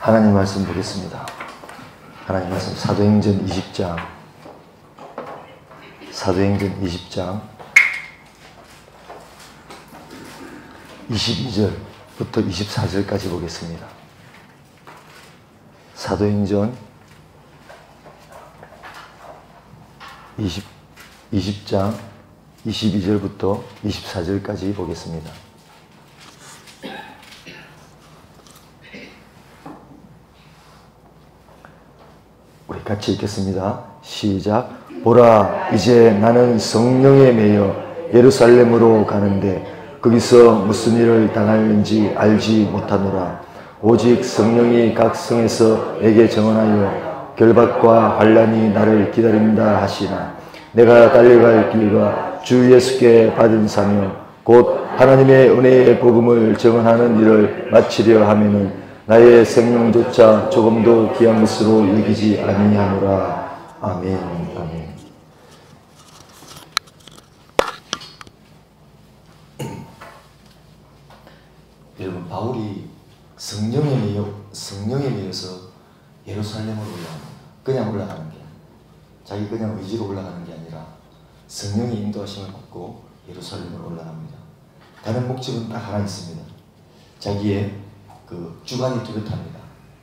하나님 말씀 보겠습니다. 하나님 말씀 사도행전 20장 22절부터 24절까지 보겠습니다. 사도행전 20장 22절부터 24절까지 보겠습니다. 우리 같이 읽겠습니다. 시작. 보라, 이제 나는 성령에 매여 예루살렘으로 가는데 거기서 무슨 일을 당할는지 알지 못하노라. 오직 성령이 각 성에서 내게 증언하여 결박과 환난이 나를 기다린다 하시나 내가 달려갈 길과 주 예수께 받은 사명 곧 하나님의 은혜의 복음을 증언하는 일을 마치려 하면은 나의 생명조차 조금도 귀한 것으로 여기지 아니하노라. 아멘. 아멘. 여러분, 바울이 성령에 매여서 예루살렘으로 올라갑니다. 그냥 올라가는 게 아니라, 자기 그냥 의지로 올라가는 게 아니라 성령의 인도하심을 받고 예루살렘으로 올라갑니다. 가는 목적은 딱 하나 있습니다. 자기의 그 주관이 뚜렷합니다.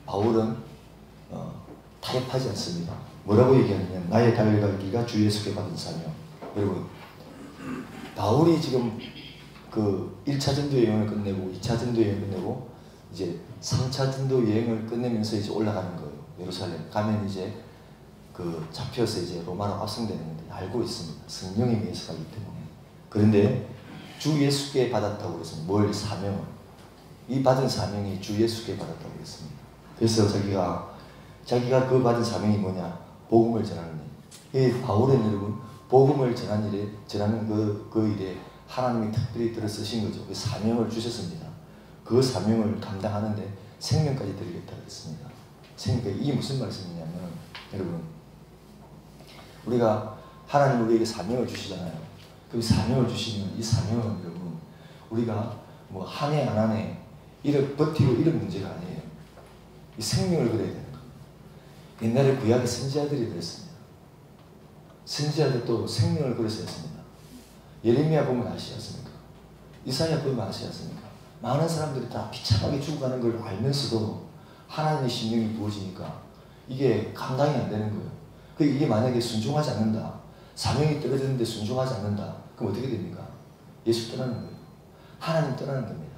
바울은 타협하지 않습니다. 뭐라고 얘기하냐면 나의 달려갈 길과 주 예수께 받은 사명. 여러분, 바울이 지금 그 1차 전도 여행을 끝내고 2차 전도 여행을 끝내고 이제 3차 전도 여행을 끝내면서 이제 올라가는 거예요. 예루살렘 가면 이제 그 잡혀서 이제 로마로 압송되는데 알고 있습니다. 성령에 의해서 가기 때문에. 그런데 주 예수께 받았다고 그랬습니다. 뭘? 사명을. 이 받은 사명이 주 예수께 받았다고 했습니다. 그래서 자기가 그 받은 사명이 뭐냐? 복음을 전하는 일. 이 바울은 여러분 복음을 전하는 그 일에 하나님이 특별히 들어 쓰신 거죠. 그 사명을 주셨습니다. 그 사명을 감당하는데 생명까지 드리겠다고 했습니다. 그러니까 이게 무슨 말씀이냐면 여러분, 우리가 하나님 우리에게 사명을 주시잖아요. 그 사명을 주시면 이 사명은 여러분 우리가 뭐 한 해 안 한 해 이를 버티고 이런 문제가 아니에요. 이 생명을 그려야 되는 거예요. 옛날에 구약의 선지자들이 그랬습니다. 선지자들도 생명을 그려서 했습니다. 예레미야 보면 아시지 않습니까? 이사야 보면 아시지 않습니까? 많은 사람들이 다 비참하게 죽어가는 걸 알면서도 하나님의 심령이 부어지니까 이게 감당이 안 되는 거예요. 이게 만약에 순종하지 않는다, 사명이 떨어지는데 순종하지 않는다, 그럼 어떻게 됩니까? 예수 떠나는 거예요. 하나님 떠나는 겁니다.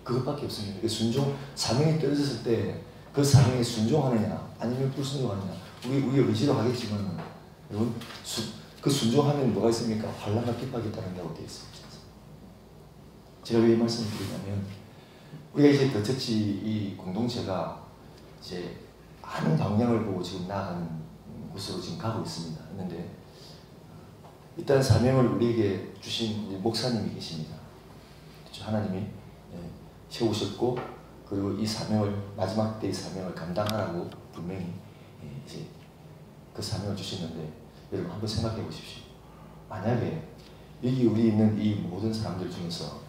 그것밖에 없습니다. 사명이 떨어졌을 때 그 사명에 순종하느냐 아니면 불순종하느냐, 우리 의지로 하겠지만 여러분 그 순종하면 뭐가 있습니까? 환난과 핍박이 따른다고 되어 있습니다. 제가 왜 이 말씀을 드리냐면 우리가 이제 더 처치 이 공동체가 이제 많은 방향을 보고 지금 나아가는 곳으로 지금 가고 있습니다. 그런데 일단 사명을 우리에게 주신 목사님이 계십니다. 하나님이 세우셨고 그리고 이 사명을 마지막 때의 사명을 감당하라고 분명히 이제 그 사명을 주시는데 여러분 한번 생각해 보십시오. 만약에 여기 우리 있는 이 모든 사람들 중에서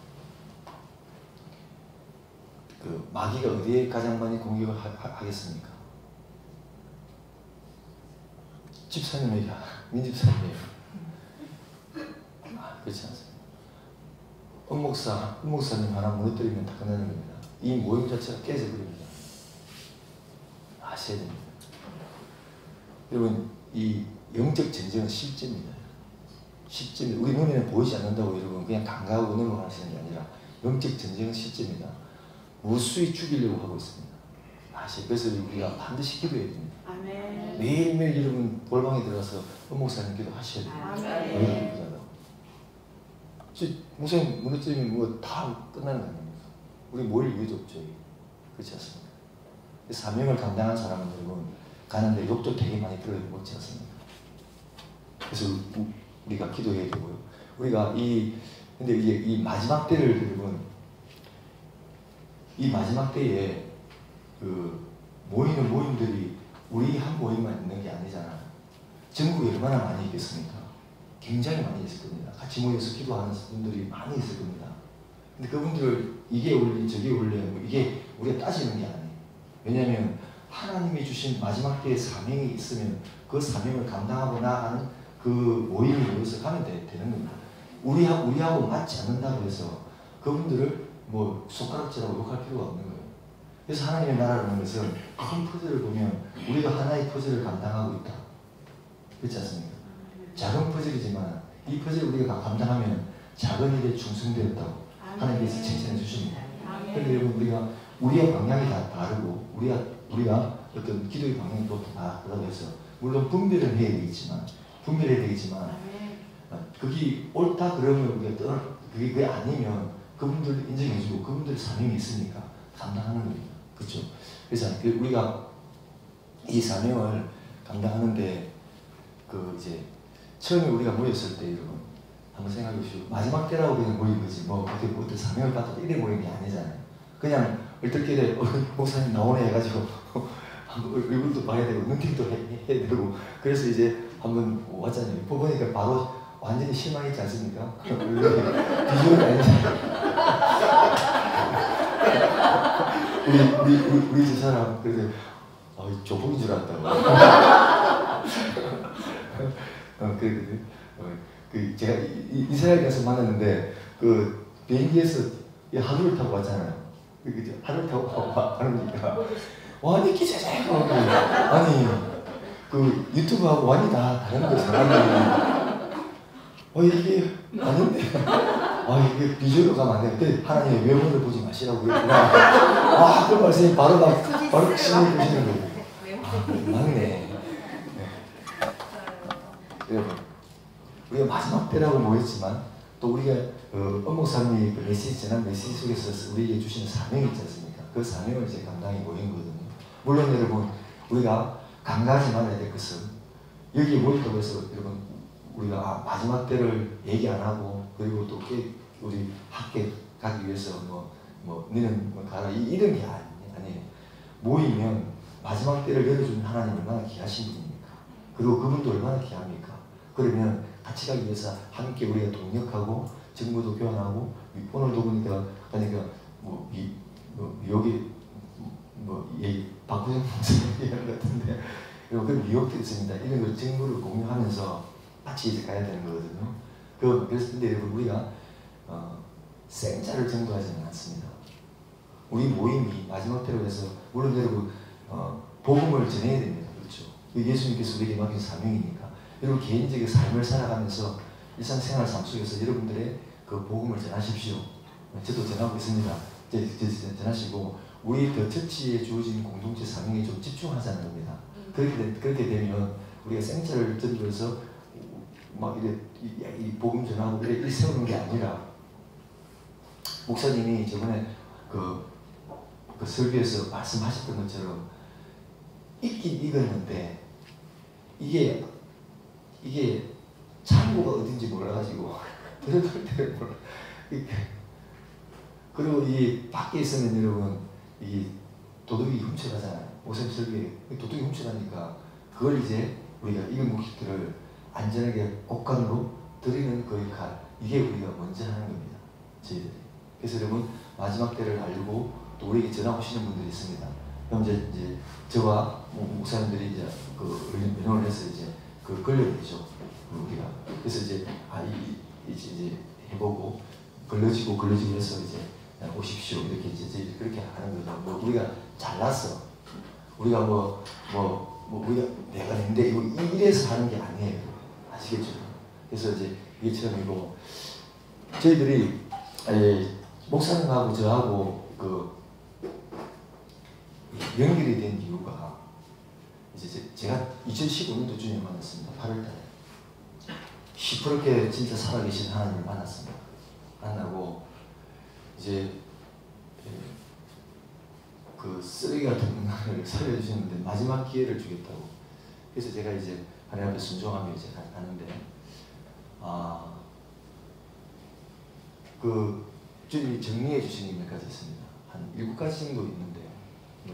그 마귀가 어디에 가장 많이 공격을 하겠습니까? 집사님에게, 민집사님에게. 그렇지 않습니다. 목사님 하나 무너뜨리면 다 끝나는 겁니다. 이 모임 자체가 깨져버립니다. 아셔야 됩니다. 여러분, 이 영적 전쟁은 실제입니다. 실제입니다. 우리 눈에는 보이지 않는다고 여러분 그냥 간과하고 넘어가시는 게 아니라 영적 전쟁은 실제입니다. 무수히 죽이려고 하고 있습니다. 그래서 우리가 반드시 기도해야 됩니다. 아멘. 매일매일 여러분 볼방에 들어가서 목사님 기도하셔야 됩니다. 목사님 무너뜨리면 뭐 다 끝나는 거 아닙니까? 우리 모일 이유도 없죠. 그렇지 않습니까? 사명을 감당한 사람은 여러분 가는데 욕도 되게 많이 들어야 먹지 않습니까? 그래서 우리가 기도해야 되고요. 우리가 근데 이제 이 마지막 때를 여러분, 이 마지막 때에 그 모이는 모임들이 우리 한 모임만 있는 게 아니잖아요. 전국에 얼마나 많이 있겠습니까? 굉장히 많이 있을 겁니다. 같이 모여서 기도하는 분들이 많이 있을 겁니다. 근데 그분들 이게 올리 저게 올려 이게 우리가 따지는 게 아니에요. 왜냐하면 하나님이 주신 마지막 때의 사명이 있으면 그 사명을 감당하고 나가는 그 모임이 모여서 가면 되는 겁니다. 우리하고 맞지 않는다고 해서 그분들을 뭐 손가락질하고 욕할 필요가 없는 거예요. 그래서 하나님의 나라라는 것은 큰 퍼즐을 보면 우리가 하나의 퍼즐을 감당하고 있다. 그렇지 않습니까? 작은 퍼즐이지만 이 퍼즐을 우리가 감당하면 작은 일에 충성되었다고 하나님께서 칭찬해 주십니다. 그런데 여러분 우리의 방향이 다 다르고 우리가 어떤 기도의 방향이 또 다르다고 해서 물론 분별은 해야 되겠지만 그게 옳다 그러면 우리가 그게 아니면 그분들 인정해주고 그분들의 사명이 있으니까 감당하는 겁니다. 그렇죠? 그래서 우리가 이 사명을 감당하는데 이제 처음에 우리가 모였을 때 여러분 한번 생각해 보시고 마지막 때라고 그냥 모인 거지 뭐 어떻게 사명을 받아도 이래 모인 게 아니잖아요. 그냥 얼떨결에 목사님 나오네 해가지고 얼굴도 봐야 되고 눈팅도 해야 되고 그래서 이제 한번 왔잖아요. 보니까 바로 완전히 실망했지 않습니까? 비주얼이 아니잖아요. 우리 두 사람 그래서 조폭인 줄 알았다고. 제가 이스라엘 가서 만났는데 비행기에서 하루를 타고 왔잖아요. 하루를 타고 가니까 완전 기자자고 아니 유튜브하고 완전히 다 다른 거죠. 이게 아닌데 이게 비주얼로 가면 안 돼. 하나님의 외모를 보지 마시라고 그랬구나. 그 말씀이 바로 신을 보시는 거예요. 맞네. 여러분 우리가 마지막 때라고 모였지만 또 우리가 엄목사님이 지난 메시지 속에서 우리에게 주시는 사명이 있지 않습니까? 그 사명을 이제 감당히 모인 거거든요. 물론 여러분 우리가 간과하지 말아야 될 것은 여기에 모였다고 해서 여러분 우리가 마지막 때를 얘기 안 하고 그리고 또 우리 학교 가기 위해서 너는 가라 이런 게 아니에요. 모이면 마지막 때를 열어주는 하나님 얼마나 귀하신 분입니까? 그리고 그분도 얼마나 귀합니까? 그러면 같이 가기 위해서 함께 우리가 동력하고 정보도 교환하고 오늘도 보니까 여기 박구정 목사님 얘기한 것 같은데 그런 미혹도 있습니다. 이런 걸 정보를 공유하면서 같이 이제 가야 되는 거거든요. 그래서 근데 여러분 우리가 생자를 전도하지는 않습니다. 우리 모임이 마지막 때로 해서 물론 여러분 복음을 전해야 됩니다. 그렇죠? 예수님께서 우리에게 맡긴 사명이니까 여러분 개인적인 삶을 살아가면서 일상생활 삶 속에서 여러분들의 그 복음을 전하십시오. 저도 전하고 있습니다. 전하시고 우리 더 처치에 주어진 공동체 사명에 좀 집중하자는 겁니다. 그렇게 되면 우리가 생자를 전도해서 이 복음 전하고 일 세우는 게 아니라 목사님이 저번에 그 설교에서 말씀하셨던 것처럼 읽긴 읽었는데 이게 창고가 어딘지 몰라가지고 들어갈 때를 몰라. 그리고 이 밖에 있으면 여러분 이 도둑이 훔쳐가잖아요. 목사님 설교에 도둑이 훔쳐가니까 그걸 이제 우리가 읽은 목식들을 안전하게 곳간으로 드리는 그 역할 이게 우리가 먼저 하는 겁니다. 저희들이. 그래서 여러분 마지막 때를 알고 또 우리에게 전화 오시는 분들이 있습니다. 그럼 이제 저와 목사님들이 이제 의논을 해서 이제 걸려내죠. 우리가 그래서 이제 해보고 걸러지고 해서 이제 오십시오 이렇게 이제 그렇게 하는 거죠. 우리가 잘났어. 우리가 우리가 내가 낸데 이래서 하는 게 아니에요. 아시겠죠? 그래서 이제 이게 처음이고 저희들이 목사님하고 저하고 연결이 된 이유가 이제 제가 2015년도 중에 만났습니다. 8월달에 시퍼렇게 진짜 살아계신 하나님을 만났습니다. 만나고 이제 그 쓰레기 같은 문화를 살려주시는데 마지막 기회를 주겠다고. 그래서 제가 이제 하나님 앞에 순종하며 이제 가는데 주님이 정리해 주신 게 몇 가지 있습니다. 한 7가지 정도 있는데요.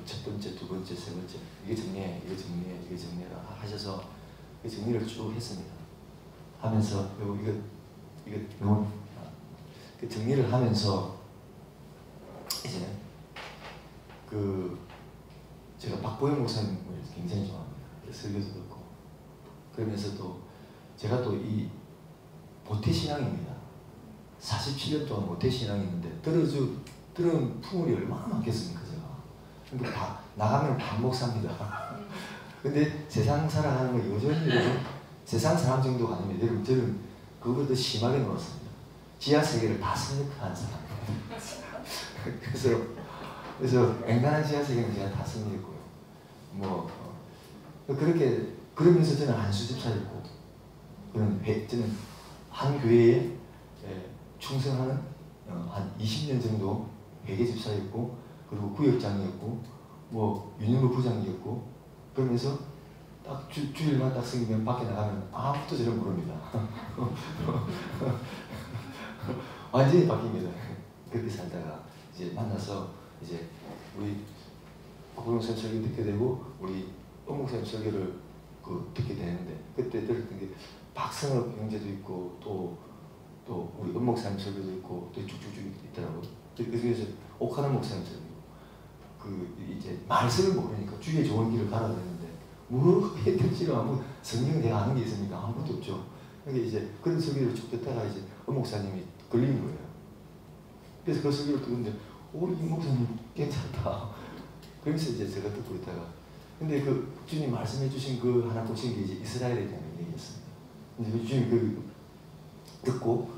첫 번째, 두 번째, 세 번째 이게 정리해, 이게 정리해, 이게 정리해라 하셔서 그 정리를 쭉 했습니다. 하면서 이거 너무 그 정리를 하면서 이제 박보영 목사님을 굉장히 좋아합니다. 설교도 듣고 그러면서 또 제가 또 이 모태신앙입니다. 47년 동안 모태신앙이있는데 들은 풍물이 얼마나 많겠습니까 제가. 근데 다 나가면 반목사입니다. 근데 세상 살아가는 거 여전히 세상 사람 정도가 아닙니다. 여러분 저는 그거보다 더 심하게 놀았습니다. 지하 세계를 다 섭렵한 사람이에요. 그래서 앵간한 지하 세계는 제가 다 섭렵했고요. 그렇게 그러면서 저는 한수 집사였고, 저는 한 교회에 충성하는 한 20년 정도 회계 집사였고, 그리고 구역장이었고, 윤영로 부장이었고, 그러면서 딱 주일만 딱 생기면 밖에 나가면 아무것도 저를 모릅니다. 완전히 바뀝니다. 그렇게 살다가 이제 만나서 이제 우리 박보영 목사님 설교 듣게 되고 우리 엄 목사님 설교를 듣게 되는데, 그때 들었던 게 박성엽 형제도 있고 또 우리 엄 목사님 설교도 있고 또 쭉쭉쭉 있더라고요. 그래서 옥하는 목사님 설교, 이제 말씀을 모르니까 주위에 좋은 길을 가야 되는데 뭐 해택지로 아무 성경 내가 아는 게 있습니까? 아무것도 없죠. 그러니까 이제 그런 설교를 쭉 듣다가 이제 엄 목사님이 걸린 거예요. 그래서 그 설교를 듣는데 이 목사님 괜찮다. 그러면서 이제 제가 듣고 있다가, 근데 그 주님 말씀해 주신 그 하나 보신 게 이제 이스라엘에 대한 얘기였습니다. 근데 그 주님 듣고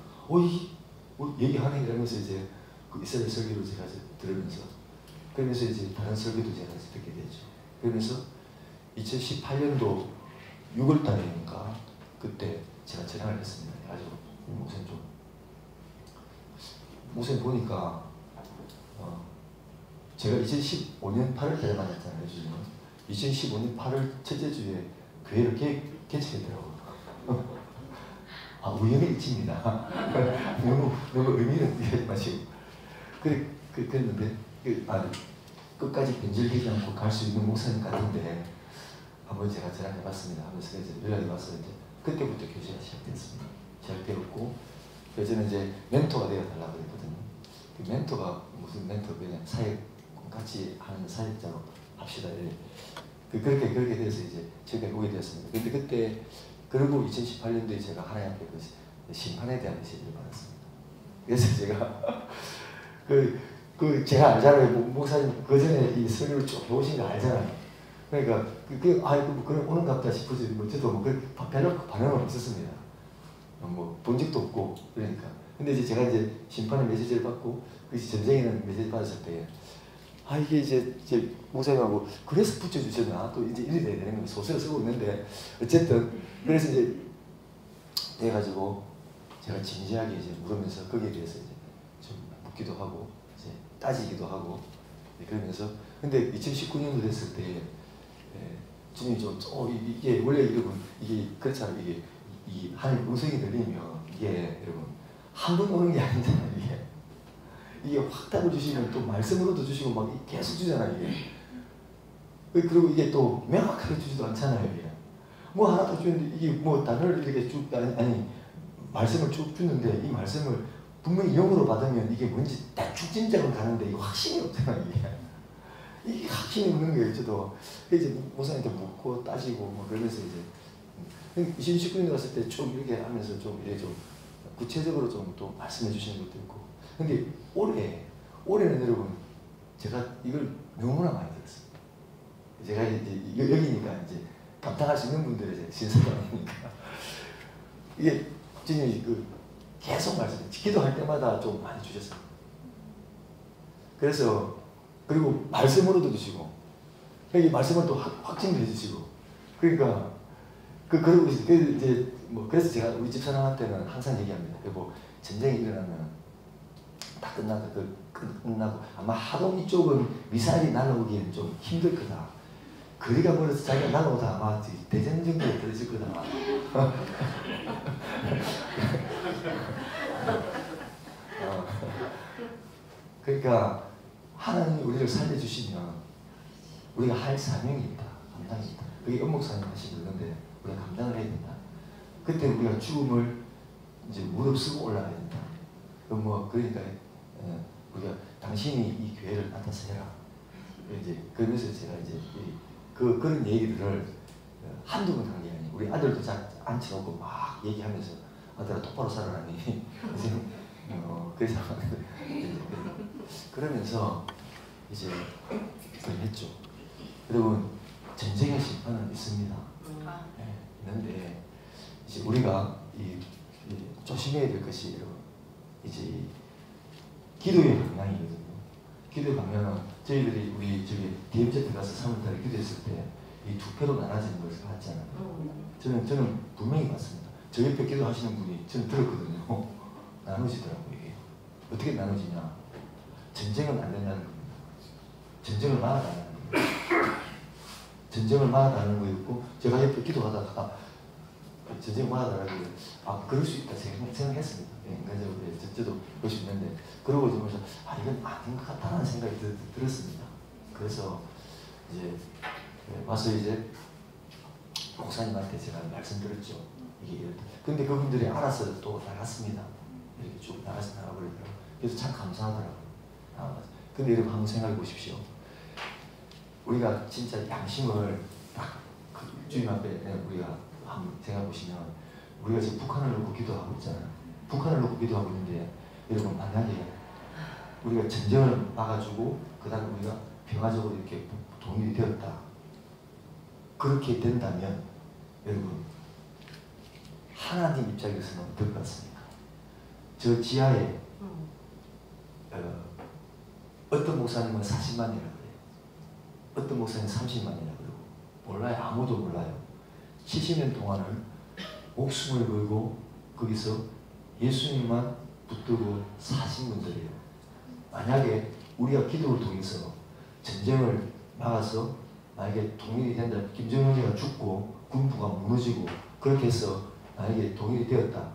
얘기하네 이러면서 이제 그 이스라엘 설교를 제가 들으면서, 그러면서 이제 다른 설교도 제가 듣게 되죠. 그러면서 2018년도 6월 달이니까 그때 제가 전화를 했습니다. 아주 목사님 보니까 제가 2015년 8월 달에 만났잖아요. 2015년 8월 첫째 주에 교회를 개최했더라고요. 우연의 일치입니다. 너무 의미는 이해하지 마시고. 그랬는데 끝까지 변질되지 않고 갈 수 있는 목사님 같은데 한번 제가 전화해봤습니다. 하면서 이제 연락이 와서 이제 그때부터 교제가 시작됐습니다. 잘 배웠고, 저는 이제 멘토가 되어달라고 했거든요. 그 멘토가 무슨 멘토, 그냥 같이 하는 사역자로 합시다. 그렇게 돼서 이제 제가 오게 되었습니다. 근데 그때, 그리고 2018년도에 제가 하나님 앞에 그 심판에 대한 메시지를 받았습니다. 그래서 제가 제가 알잖아요. 목사님 그 전에 이 설교를 쭉 해오신 거 알잖아요. 그러니까 그럼 오는갑다 싶어서 저도 별로 반응은 없었습니다. 본 적도 없고 그러니까. 근데 이제 제가 이제 심판의 메시지를 받고, 그 전쟁에는 메시지 받았을 때 이게 이제 목사님하고 그래서 붙여주셨나, 또 이제 이래 돼야 되는 거예요. 소설을 쓰고 있는데 어쨌든 그래서 이제 돼가지고 제가 진지하게 이제 물으면서 거기에 대해서 이제 좀 묻기도 하고 이제 따지기도 하고 그러면서, 근데 2019년도 됐을 때 주님이 이게 원래 여러분 이게 그렇잖아요. 이게 하나님 음성이 들리면 이게 여러분 한 번 오는 게 아니잖아요. 이게 확 답을 주시면 또 말씀으로도 주시고 막 계속 주잖아요. 이게 그리고 이게 또 명확하게 주지도 않잖아요. 이게 하나 더 주는데 이게 단어를 이렇게 쭉 말씀을 쭉 주는데, 이 말씀을 분명히 영어로 받으면 이게 뭔지 대충 짐작은 가는데 이거 확신이 없잖아요. 이게 확신이 없는 거예요. 저도 이제 목사님한테 묻고 따지고 그러면서 이제 2019년 갔을 때 좀 이렇게 하면서 좀 구체적으로 좀 또 말씀해 주시는 것도 있고. 근데 올해는 여러분 제가 이걸 너무나 많이 들었어요. 제가 이제 여기니까 이제 감당할 수 있는 분들의 신사람이니까 이게 주님이 계속 말씀해, 기도할 때마다 좀 많이 주셨어요. 그래서 그리고 말씀으로도 주시고, 여기 말씀을 또 확증도 해주시고, 그러니까 그러고 이제 그래서 제가 우리 집사람한테는 항상 얘기합니다. 전쟁이 일어나면 다 끝나고 아마 하동 이쪽은 미사일이 날아오기엔 좀 힘들 거다. 거리가 멀어서 자기가 날아오다 아마 대전 정도에 떨어질 거다. 그러니까 하나님이 우리를 살려주시면 우리가 할 사명이 있다, 감당이 있다. 그게 엄목사님 하신 건데 우리가 감당을 해야 된다. 그때 우리가 죽음을 이제 무릅쓰고 올라가야 된다. 그러니까 우리가 당신이 이 교회를 맡아서 해라. 이제 그러면서 제가 이제 그런 얘기들을 한두 번 한 게 아니에요. 우리 아들도 앉혀놓고 막 얘기하면서 아들아 똑바로 살아라니. 그래서 그러면서 이제 그걸 했죠. 여러분 전쟁의 심판은 있습니다. 네, 있는데 이제 우리가 조심해야 될 것이 여러분 이제 기도의 방향이거든요. 기도의 방향은 저희들이 우리 저기 DMZ 가서 3월달에 기도했을 때 이 두 표로 나눠지는 것을 봤잖아요. 저는 분명히 봤습니다. 저 옆에 기도하시는 분이 저는 들었거든요. 나눠지더라고요. 이게 어떻게 나눠지냐? 전쟁은 안 된다는 겁니다. 전쟁을 막아달라는 거예요. 전쟁을 막아달라는 거였고 제가 옆에 기도하다가 전쟁을 막아달라고 그럴 수 있다 생각했습니다. 인간적으로 저도 그럴 수 있는데 그러고 보면서 이건 아닌 것 같다는 생각이 들었습니다. 그래서 이제 와서 이제 목사님한테 제가 말씀드렸죠. 이게 이렇다. 근데 그분들이 알아서 또 나갔습니다. 이렇게 쭉 나가서 나가버리더라고요. 그래서 참 감사하더라고요. 근데 여러분 한번 생각해 보십시오. 우리가 진짜 양심을 딱 주님 앞에 우리가 한번 생각해 보시면 우리가 지금 북한을 놓고 기도하고 있잖아요. 북한을 놓고 기도하고 있는데 여러분 만약에 우리가 전쟁을 막아주고 그 다음에 우리가 평화적으로 이렇게 동일이 되었다. 그렇게 된다면 여러분 하나님 입장에서는 어떨 것 같습니까? 저 지하에 어떤 목사님은 40만이라고 그래요. 어떤 목사님은 30만이라고 그러고 몰라요. 아무도 몰라요. 70년 동안을 목숨을 걸고 거기서 예수님만 붙들고 사신 분들이에요. 만약에 우리가 기도를 통해서 전쟁을 막아서 만약에 동일이 된다, 김정은이가 죽고 군부가 무너지고 그렇게 해서 만약에 동일이 되었다.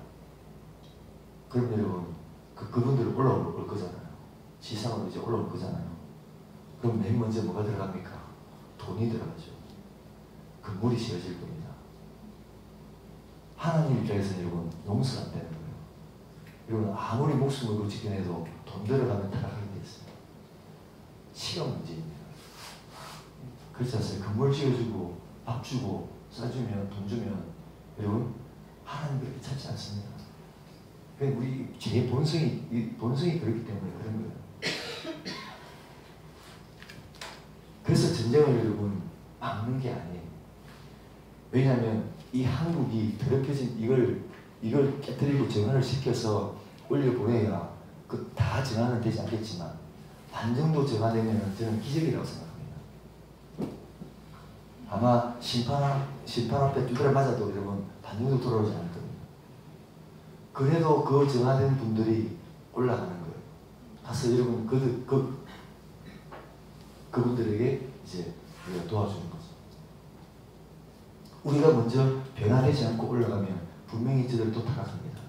그럼 여러분 그분들은 올라올 거잖아요. 지상으로 이제 올라올 거잖아요. 그럼 맨 먼저 뭐가 들어갑니까? 돈이 들어가죠. 건물이 지어질 겁니다. 하나님 입장에서는 여러분 용서가 안 되는 거예요. 여러분 아무리 목숨을 걸고 지켜내도 돈 들어가면 타락하게 돼 있습니다. 시간 문제입니다. 그렇지 않습니까? 건물 지어주고 밥 주고 싸주면 돈 주면 여러분 하나님 그렇게 찾지 않습니다. 우리 제 본성이 그렇기 때문에 그런 거예요. 그래서 전쟁을 여러분 막는 게 아니에요. 왜냐하면 이 한국이 더럽혀진 이걸 깨뜨리고 정화를 시켜서 올려보내야 다 정화는 되지 않겠지만 반 정도 정화되면 저는 기적이라고 생각합니다. 아마 심판 앞에 두드려 맞아도 여러분 반 정도 돌아오지 않을 겁니다. 그래도 그 정화된 분들이 올라가는 거예요. 가서 여러분 그분들에게 이제 우리가 도와주는 거죠. 우리가 먼저 변화되지 않고 올라가면 분명히 저들이 또 타락합니다.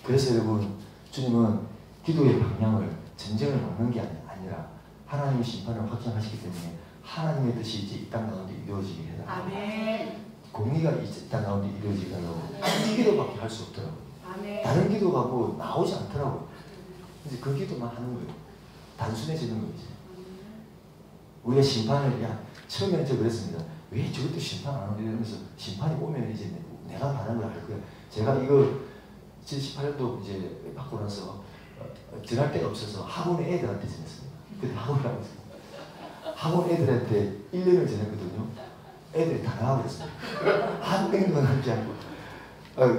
그래서 여러분 주님은 기도의 방향을 전쟁을 막는 게 아니라 하나님의 심판을 확정하시기 때문에 하나님의 뜻이 이제 이 땅 가운데 이루어지게 해달라고. 아멘. 공의가 이 땅 가운데 이루어지게 하려고 이 기도밖에 할 수 없더라고요. 아멘. 다른 기도가 뭐 나오지 않더라고요. 이제 그 기도만 하는 거예요. 단순해지는 거지. 우리가 심판을 처음에는 저 그랬습니다. 왜 저것도 심판 안 하고 이러면서 심판이 오면 이제 내가 바른 걸 할 거야. 제가 이거 78년도 이제 받고 나서 전할 데가 없어서 학원에 애들한테 전했습니다. 그때 학원 애들한테 1년을 전했거든요. 애들이 다 나와버렸습니다. 한 명도 남지 않고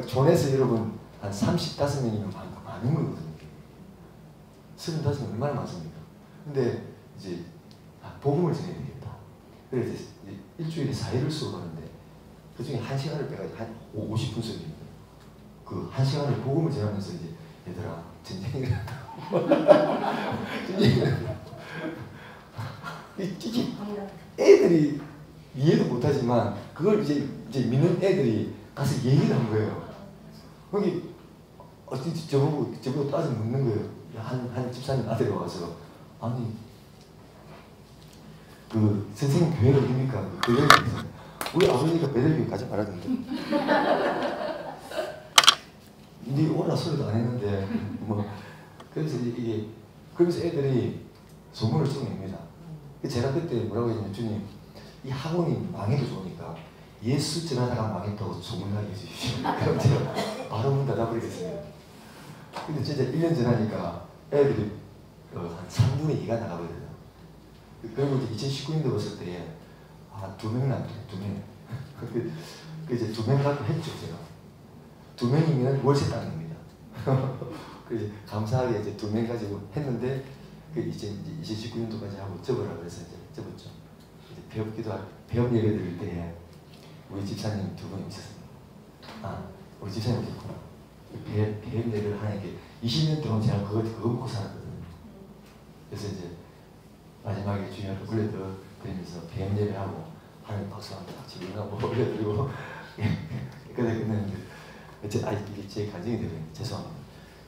존에서 여러분 한 35명이면 많은 거거든요. 35명 얼마나 많습니까? 근데 이제 복음을 전해야 되겠다. 그래서 이제 일주일에 4일을 수업하는데 그 중에 1시간을 빼가지고 한 50분 수업입니다. 그 1시간을 복음을 전하면서 이제 얘들아 전쟁이 났다. 전쟁이 났다. 애들이 이해도 못하지만 그걸 이제 믿는 애들이 가서 얘기를 한 거예요. 거기 저보고 따져 묻는 거예요. 한 집사님 아들이 와서 아니 그 선생님 교회가 어딥니까? 우리 아버지가 베델교회 가지 말았는데 니 오라 소리도 안 했는데 뭐 그래서 이게 그러면서 애들이 소문을 찍어냅니다. 제가 그때 뭐라고 했냐면 주님 이 학원이 망해도 좋으니까 예수 전하다가 망했다고 소문나게 해주십시오. 그럼 제가 바로 문 닫아버리겠습니다. 근데 진짜 1년 전하니까 애들이 한 3분의 2가 나가버려요. 그리고 이제 2019년도 왔을 때 한 2명 남았어요. 2명. 그 이제 2명 갖고 했죠 제가. 2명이면 월세 따는 겁니다. 그래서 감사하게 이제 2명 가지고 했는데 이제 2019년도까지 하고 접으라 그래서 이제 접었죠. 이제 배업 예배 드릴 때 우리 집사님 2분이 있었습니다. 우리 집사님 있구나. 배업 예배를 하니까 20년 동안 제가 그거 먹고 살았거든요. 그래서 이제 마지막에 주님 앞에 올려드리면서 배업 예배하고 하나님 박수 한번 딱 치고 올려드리고 그래 끝냈는데 이게 제 간증이 되거든요. 죄송합니다.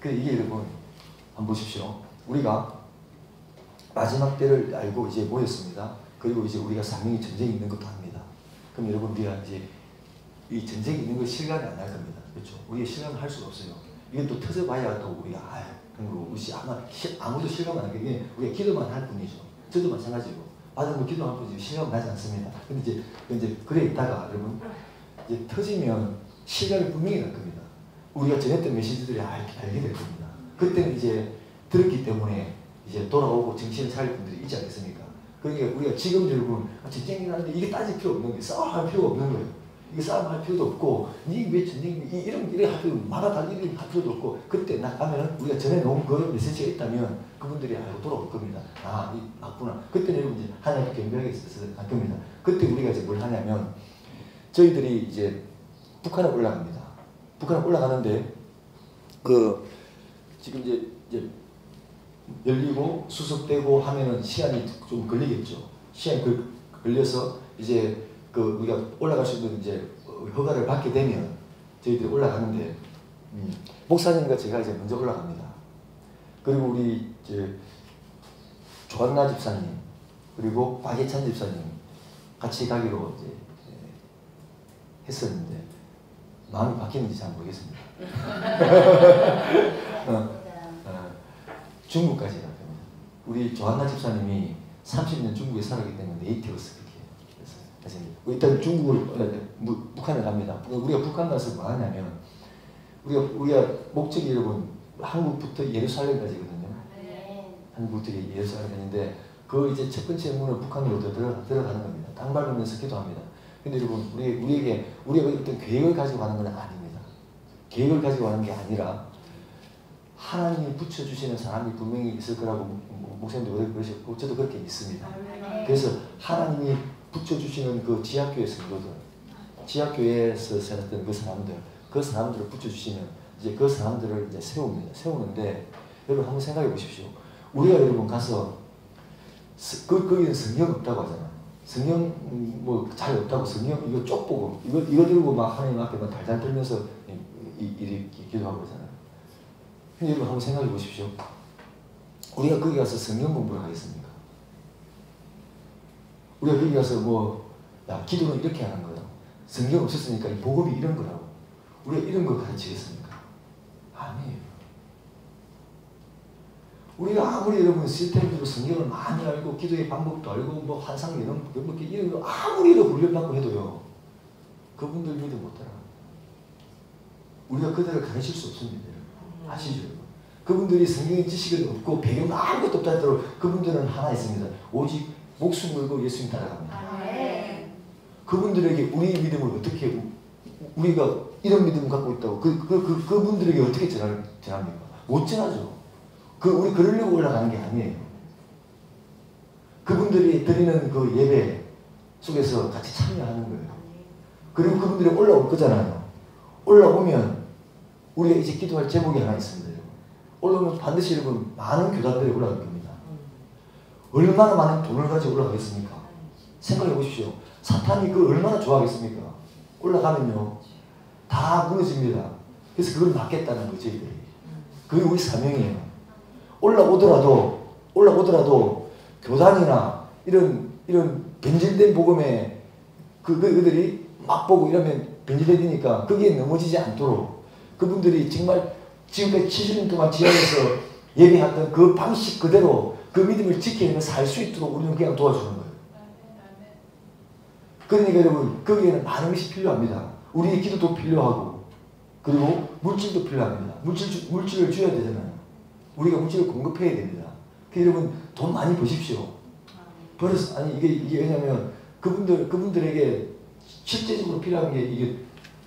이게 여러분 한번 보십시오. 우리가 마지막 때를 알고 이제 모였습니다. 그리고 이제 우리가 사명이 전쟁이 있는 것도 압니다. 그럼 여러분 우리가 이제 이 전쟁이 있는 걸 실감이 안 날 겁니다. 그렇죠? 우리가 실감을 할 수가 없어요. 이게 또 터져봐야 또 우리가 그런 거 아무도 실감 안 하게 우리가 기도만 할 뿐이죠. 저도 마찬가지고 받은 거 기도할 뿐이지 실감 나지 않습니다. 근데 이제 그래 있다가 여러분 이제 터지면 실감이 분명히 날 겁니다. 우리가 전했던 메시지들이 알게 될 겁니다. 그때는 이제 들었기 때문에 이제 돌아오고 정신을 차릴 분들이 있지 않겠습니까? 그러니까 우리가 지금 여러분 전쟁이 나는데 이게 따질 필요 없는 게 싸움할 필요가 없는 거예요. 이게 싸움할 필요도 없고 니 왜 전쟁이 이런 할 필요 막아달리는 할 필요도 없고 그때 나가면 우리가 전해놓은 그 메시지가 있다면 그분들이 알고 돌아올 겁니다. 이 맞구나. 그때는 여러분 이제 하나님께 경배하게 있어서 갈 겁니다. 그때 우리가 이제 뭘 하냐면 저희들이 이제 북한에 올라갑니다. 북한에 올라가는데 지금 이제 열리고 수습되고 하면은 시간이 좀 걸리겠죠. 시간이 걸려서 이제 우리가 올라갈 수 있는 이제 허가를 받게 되면 저희들이 올라가는데 목사님과 제가 이제 먼저 올라갑니다. 그리고 우리 이제 조한나 집사님 그리고 박예찬 집사님 같이 가기로 이제 했었는데 마음이 바뀌는지 잘 모르겠습니다. 중국까지 갈 겁니다. 우리 조한나 집사님이 30년 중국에 살았기 때문에 네이티브 스피킹. 그래서 일단 북한에 갑니다. 우리가 북한 가서 뭐 하냐면 우리가 목적이 여러분 한국부터 예루살렘까지거든요. 한국부터 예루살렘인데 그 이제 첫 번째 문을 북한으로 들어가는 겁니다. 땅 밟으면서 기도합니다. 근데 여러분 우리가 어떤 계획을 가지고 가는 건 아닙니다. 계획을 가지고 가는 게 아니라 하나님이 붙여주시는 사람이 분명히 있을 거라고 목사님도 그러셨고 저도 그렇게 믿습니다. 그래서 하나님이 붙여주시는 그 지하교회 성도들, 지하교회에서 살았던 그 사람들을 붙여주시면 이제 그 사람들을 이제 세우는데 여러분 한번 생각해 보십시오. 우리가 여러분 가서 거기는 성경 없다고 하잖아요. 성경 뭐 잘 없다고 성경 이거 쪽 보고 이거 들고 막 하나님 앞에 막 달달 떨면서 이렇게 기도하고 그러잖아요. 근데 여러분 한번 생각해 보십시오. 우리가 거기 가서 성경 공부를 하겠습니까? 우리가 거기 가서 기도는 이렇게 하는 거야. 성경 없었으니까 이 복음이 이런 거라고. 우리가 이런 걸 가르치겠습니까? 아니에요. 우리가 아무리 여러분 시스템적으로 성경을 많이 알고 기도의 방법도 알고 환상 이런 거 아무리 훈련받고 해도요. 그분들 믿음 못 따라. 우리가 그들을 가르칠 수 없습니다. 아시죠? 그분들이 성경의 지식은 없고 배경 아무것도 없다 하더라도 그분들은 하나 있습니다. 오직 목숨 걸고 예수님 따라갑니다. 그분들에게 우리의 믿음을 어떻게 우리가 이런 믿음을 갖고 있다고 그분들에게 어떻게 전합니까? 못 전하죠. 우리 그러려고 올라가는 게 아니에요. 그분들이 드리는 그 예배 속에서 같이 참여하는 거예요. 그리고 그분들이 올라올 거잖아요. 올라오면 우리가 이제 기도할 제목이 하나 있습니다. 올라오면 반드시 여러분 많은 교단들이 올라갈 겁니다. 얼마나 많은 돈을 가지고 올라가겠습니까? 생각해 보십시오. 사탄이 그걸 얼마나 좋아하겠습니까? 올라가면요 다 무너집니다. 그래서 그걸 막겠다는 거죠. 저희들이. 그게 우리 사명이에요. 올라오더라도 교단이나 이런 변질된 복음에 그들이 막 보고 이러면 변질되니까 거기에 넘어지지 않도록 그분들이 정말 지금까지 70년 동안 지하에서 예배했던 그 방식 그대로 그 믿음을 지키면 살 수 있도록 우리는 그냥 도와주는 거예요. 그러니까 여러분 거기에는 많은 것이 필요합니다. 우리의 기도도 필요하고 그리고 물질도 필요합니다. 물질을 줘야 되잖아요. 우리가 물질을 공급해야 됩니다. 그러니까 여러분 돈 많이 버십시오. 벌어서 아니 이게 왜냐면 그분들에게 실제적으로 필요한 게 이게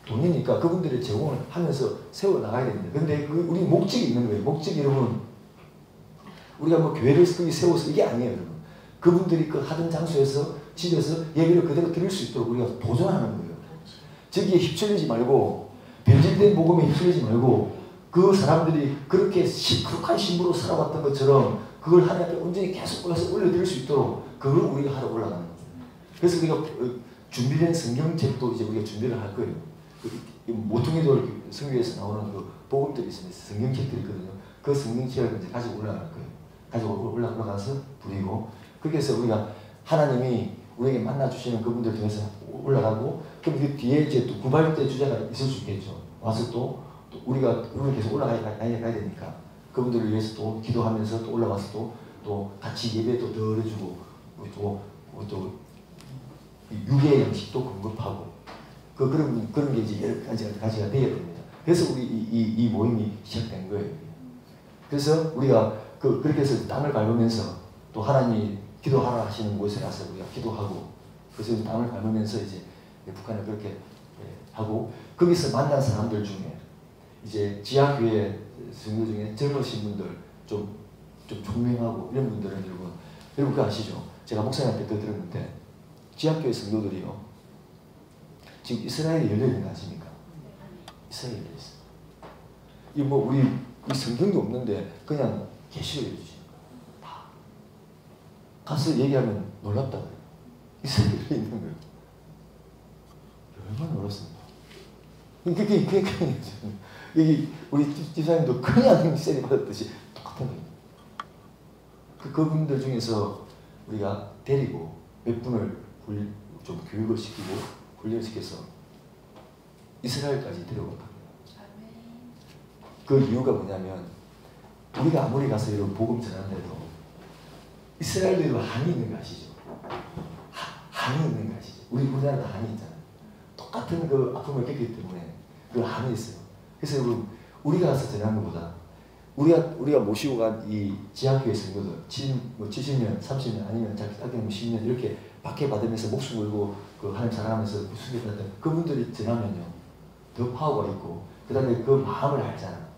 돈이니까 그분들의 제공을 하면서 세워 나가야 됩니다. 근데 우리 목적이 있는 거예요. 목적이 여러분 우리가 뭐 교회를 거기 세워서 이게 아니에요, 여러분. 그분들이 그 하던 장소에서 집에서 예배를 그대로 드릴 수 있도록 우리가 보존하는 거예요. 저기에 휩쓸리지 말고 변질된 복음에 휩쓸리지 말고 그 사람들이 그렇게 시크한 신부로 살아왔던 것처럼 그걸 하나님 앞에 온전히 계속 올려드릴 수 있도록 그걸 우리가 하러 올라가는 거예요. 그래서 우리가 준비된 성경책도 이제 우리가 준비를 할 거예요. 모퉁이돌 성경에서 나오는 그 복음들이 있습니다. 성경책들이 있거든요. 그 성경책을 이제 가지고 올라갈 거예요. 가지고 올라가서 부리고 그렇게 해서 우리가 하나님이 우리에게 만나주시는 그분들 통해서 올라가고 그럼 그 뒤에 이제 또 구발대 주자가 있을 수 있겠죠. 와서 또 우리가 계속 올라가야 되니까 그분들을 위해서 또 기도하면서 또 올라가서 또 같이 예배도 드려주고 또 유괴 양식도 공급하고 그런 게 이제 여러 가지가 되어야 됩니다. 그래서 우리 이 모임이 시작된 거예요. 그래서 우리가 그렇게 해서 땅을 밟으면서 또 하나님 기도하라 하시는 곳에 가서 우리가 기도하고 그래서 땅을 밟으면서 이제 북한을 그렇게 하고 거기서 만난 사람들 중에 이제 지하교회 성도 중에 젊으신 분들 좀 총명하고 이런 분들은 여러분 그거 아시죠? 제가 목사님한테 그거 들었는데 지하교회 성도들이요 지금 이스라엘에 열려있는 거 아십니까? 이스라엘에 열려있어요. 이 뭐 우리 성경도 없는데 그냥 계시를 해주지. 다 가서 얘기하면 놀랍다 그래요. 이스라엘에 있는 거예요. 얼마나 놀랐습니까? 여기 우리 집사님도 그냥 세례 받았듯이 똑같은 거예요. 그분들 중에서 우리가 데리고 몇 분을 좀 교육을 시키고 훈련을 시켜서 이스라엘까지 데려갔다. 그 이유가 뭐냐면 우리가 아무리 가서 이런 복음 전하는데도 이스라엘도 한이 있는 거 아시죠? 한이 있는 거 아시죠? 우리나라도 한이 있잖아요. 똑같은 그 아픔을 겪기 때문에 그 한이 있어요. 그래서 여러분 우리가 가서 전하는 것보다 우리가 모시고 간 이 지하교회 성도들 70년, 30년 아니면 작게는 10년 이렇게 박해 받으면서 목숨 걸고 그 하나님 사랑하면서 순교했던 그분들이 전하면요 더 파워가 있고 그 다음에 그 마음을 알잖아.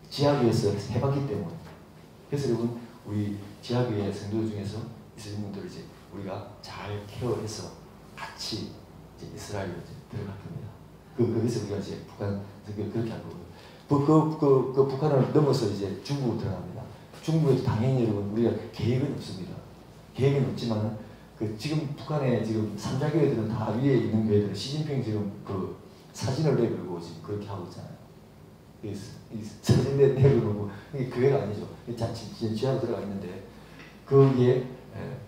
지하교회에서 해봤기 때문에. 그래서 여러분 우리 지하교회 성도 중에서 있으신 분들을 이제 우리가 잘 케어해서 같이 이제 이스라엘로 이제 들어갈 겁니다. 그래서 우리가 이제 북한 그렇게 할 거고요. 그 북한을 넘어서 이제 중국으로 들어갑니다. 중국에도 당연히 여러분 우리가 계획은 없습니다. 계획은 없지만 지금 북한에 지금 삼자교회들은 다 위에 있는 교회들은 시진핑 지금 그 사진을 내걸고 지금 그렇게 하고 있잖아요. 이 사진 내걸고 이게 교회가 아니죠. 지하로 들어가 있는데 거기에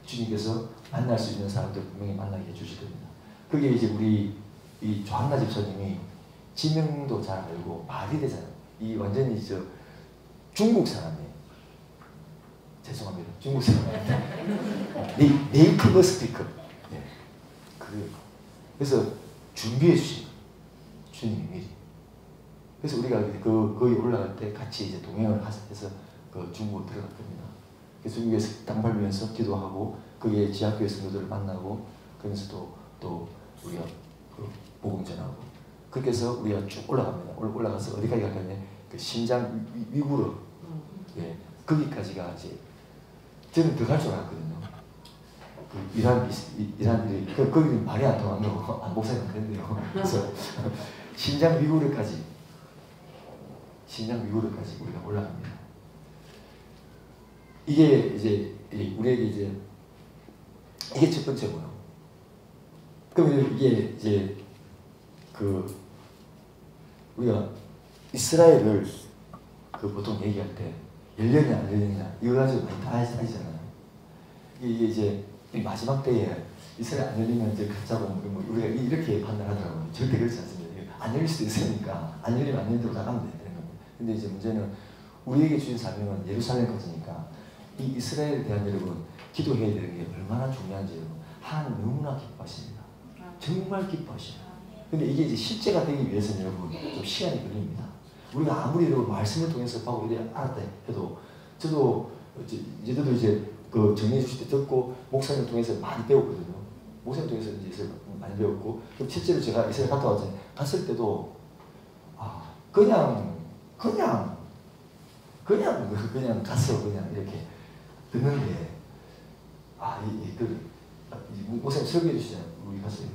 주님께서 만날 수 있는 사람들 분명히 만나게 해주실 겁니다. 그게 이제 우리 이 조한나 집사님이 지명도 잘 알고 말이 되잖아요. 이 완전히 중국 사람이에요. 죄송합니다. 중국 사람. 네이티브 스피커. 네. 그래서 준비해 주신 주님이 미리. 그래서 우리가 거기 올라갈 때 같이 이제 동행을 해서 그 중국으로 들어갈 겁니다. 그래서 중국에서 땅 밟으면서 기도하고 거기에 지하교회 성도들을 만나고 그러면서 또 우리가 그 복음 전하고 그렇게 해서 우리가 쭉 올라갑니다. 올라가서 어디까지 가냐면 그 신장 위구르 거기까지가 이제 저는 더 갈 줄 알았거든요. 그 이란들이 거기는 말이 안 통한다고 안 복사하면 안 된대요. 그래서 신장 위구르까지 우리가 올라갑니다. 이게 이제 우리에게 이게 첫 번째고요. 그럼 이게 이제 우리가 이스라엘을 보통 얘기할 때 열렸냐 안 열렸냐 이거 가지고 많이 다 하시잖아요. 이게 이제 마지막 때에 이스라엘 안 열리면 이제 가짜고 뭐 우리가 이렇게 판단하더라고요. 절대 그렇지 않습니다. 안 열릴 수도 있으니까 안 열리면 안 열린 대로 나가면 되는 겁니다. 근데 이제 문제는 우리에게 주신 사명은 예루살렘까지니까 이 이스라엘에 대한 여러분 기도해야 되는 게 얼마나 중요한지 여러분 하나님 너무나 기뻐하십니다. 정말 기뻐하십니다. 근데 이게 이제 실제가 되기 위해서는 여러분 좀 시간이 걸립니다. 우리가 아무리 여러분 말씀을 통해서 하고 이래 알았다 해도 저도 이제 그 정리해 주실 때 듣고 목사님을 통해서 많이 배웠거든요. 목사님 통해서 이제 많이 배웠고 그럼 실제로 제가 이스라엘 갔다 왔잖아요. 갔을 때도 그냥 갔어 그냥 이렇게 듣는데 목사님 설교해 주시잖아요. 우리 갔어요.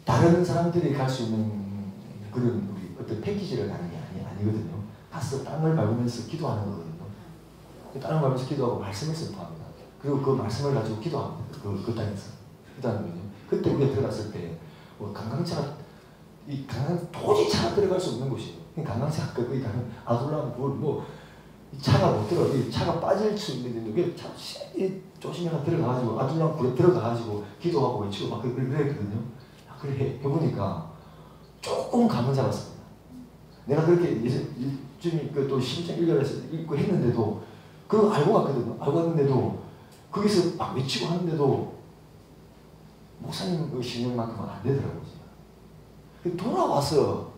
다른 사람들이 갈 수 있는 그런 우리 어떤 패키지를 가는 게 아니거든요. 가서 땅을 밟으면서 기도하는 거거든요. 땅을 밟으면서 기도하고 말씀을 선포합니다. 그리고 그 말씀을 가지고 기도합니다. 그 땅에서 기도하는 거죠. 그때 우리가 들어갔을 때 관광차가 도저히 차가 들어갈 수 없는 곳이에요. 관광차가 거기 가면 아둘람 차가 못 들어. 차가 빠질 수 있는데 조심해서 들어가가지고 아둘람 굴에 들어가가지고 기도하고 외치고 막 그랬거든요. 그래 해보니까 조금 감은 잡았습니다. 내가 그렇게 일주일 또 신청 읽고 했는데도 그거 알고 갔거든요. 알고 갔는데도 거기서 막 외치고 하는데도 목사님 신령만큼은 안 되더라고요. 돌아와서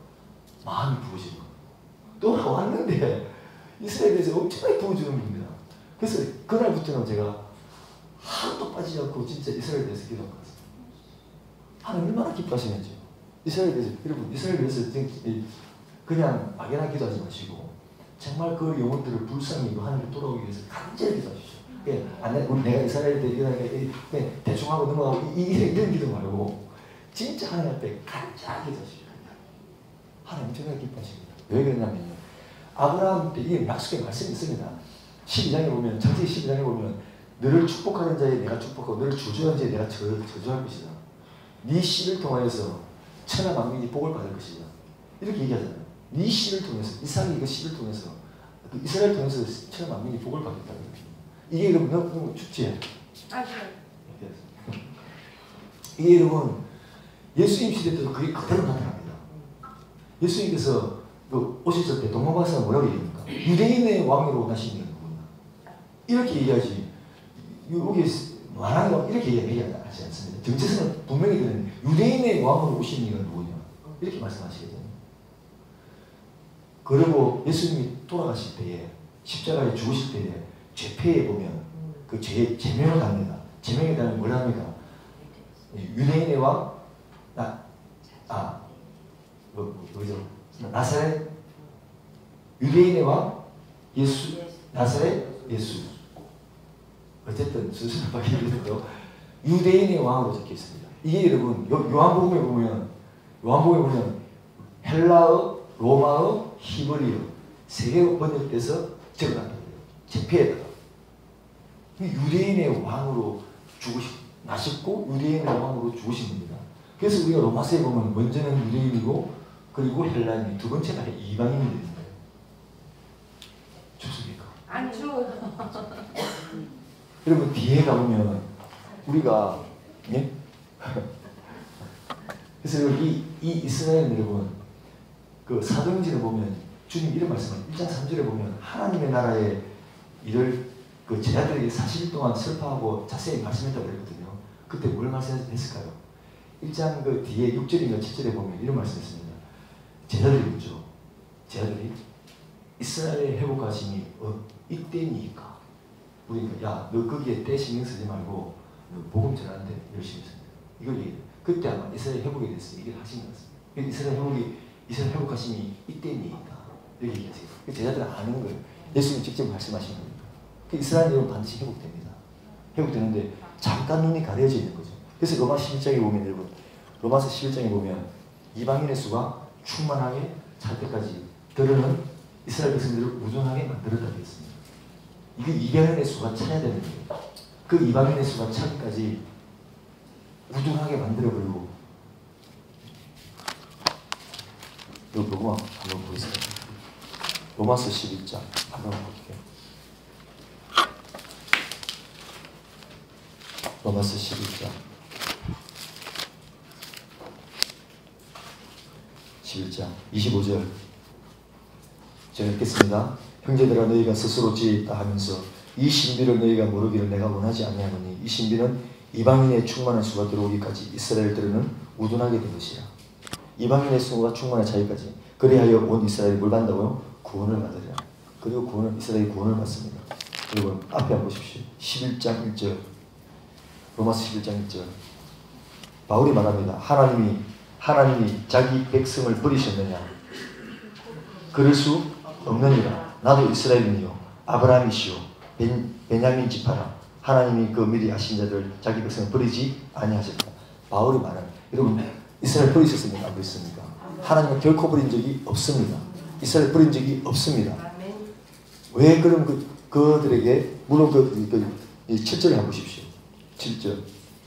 마음이 부어지는 거예요. 돌아왔는데 이스라엘에서 엄청나게 부어주는 겁니다. 그래서 그날부터는 제가 하나도 빠지지 않고 진짜 이스라엘에 대해서 기도한 것 같습니다. 하나님 얼마나 기뻐하시는지. 이스라엘에 대해서 여러분 이스라엘에 대해서 그냥 막연하게 기도하지 마시고 정말 그 영혼들을 불쌍히 하나님께 돌아오기 위해서 간절히 기도하십시오. 내가 이스라엘에 대해 대충 하고 넘어가고 이런 기도 말고 진짜 하나님 앞에 간절히 기도하십시오. 하나님 엄청나게 기뻐하십니다. 왜 그러냐면요. 아브라함 때 이 약속의 말씀이 있습니다. 12장에 보면 창세기 12장에 보면 너를 축복하는 자에 내가 축복하고 너를 저주하는 자에 내가 저주할 것이다. 네 씨를 통하여서 천하 만민이 복을 받을 것이다. 이렇게 얘기하잖아요. 네 씨를 통해서 이삭이 그 씨를 통해서 이스라엘 통해서 천하 만민이 복을 받겠다. 이게 여러분 너무 축제예요. 이게 여러분 예수님 시대 때도 그게 그대로 나타납니다. 예수님께서 오셨을 때 동방박사가 뭐라고 얘기합니까? 유대인의 왕으로 나시는 누구냐? 이렇게 얘기하지. 여기 만왕의 왕 이렇게 얘기하지 않습니다. 정체성은 분명히 드는 유대인의 왕으로 오신 이가 누구냐? 이렇게 말씀하시거든요. 그리고 예수님이 돌아가실 때에 십자가에 죽으실 때에 죄패에 보면 그 제명을 합니다. 제명에 대한 뭘 합니까? 유대인의 왕 뭐죠? 나사렛 유대인의 왕 예수 나사렛 예수 어쨌든 순서는 바뀌어도 유대인의 왕으로 적혀 있습니다. 이게 여러분 요한복음에 보면 헬라어, 로마어, 히브리어 세 개로 번역돼서 적어놨다. 제패에다가 유대인의 왕으로 나셨고 유대인의 왕으로 죽으신 겁니다. 그래서 우리가 로마서에 보면 먼저는 유대인이고 그리고 헬라인이 두 번째가 이방인이 되는 거예요. 좋습니까? 아니죠. 여러분 뒤에 가보면 우리가 그래서 이 이스라엘 여러분 그 사도행전을 보면 주님 이런 말씀을 1장 3절에 보면 하나님의 나라의 일을 그 제자들에게 40일 동안 설파하고 자세히 말씀했다고 그랬거든요. 그때 뭘 말씀했을까요? 1장 그 뒤에 6절인가 7절에 보면 이런 말씀했습니다. 제자들이 묻죠. 제자들이 이스라엘의 회복하심이 이때니까 그러니까 야 너 거기에 때 신경 쓰지 말고 너 복음 전하는데 열심히 했습니다. 이걸 얘기해요. 그때 아마 이스라엘 회복이 됐어요. 이게 하신 것 같습니다. 이스라엘 회복하심이 이때니까 이렇게 얘기하세요. 제자들은 아는 거예요. 예수님 직접 말씀하신 겁니다. 이스라엘은 반드시 회복됩니다. 회복되는데 잠깐 눈이 가려져 있는 거죠. 그래서 로마 11장에 보면 여러분 로마서 11장에 보면 이방인의 수가 충만하게 찰 때까지 들으는 이스라엘 백성들을 우둔하게 만들었다고 했습니다. 이게 이방인의 수가 차야 되는 거예요. 그 이방인의 수가 차기까지 우둔하게 만들어버리고 이거 녹음 한번 보겠습니다. 로마서 11장 한번 볼게요. 로마서 11장 25절 제가 읽겠습니다. 형제들아 너희가 스스로 지었다 하면서 이 신비를 너희가 모르기를 내가 원하지 아니하노니 이 신비는 이방인의 충만한 수가 들어오기까지 이스라엘들은 우둔하게 된 것이라. 이방인의 수가 충만한 차이까지 그리하여 온 이스라엘이 뭘 받는다고요? 구원을 받으리라. 그리고 이스라엘이 구원을 받습니다. 그리고 앞에 한번 보십시오. 11장 1절 로마서 11장 1절 바울이 말합니다. 하나님이 자기 백성을 버리셨느냐? 그럴 수 없느니라. 나도 이스라엘인이요 아브라함이시요 베냐민 지파라. 하나님이 그 미리 아신 자들 자기 백성을 버리지 아니하셨다. 바울이 말하는 여러분 이스라엘 버리셨습니까? 안 버렸습니까? 하나님은 결코 버린 적이 없습니다. 이스라엘 버린 적이 없습니다. 왜 그럼 그들에게 물론 7절에 한번 보십시오. 7절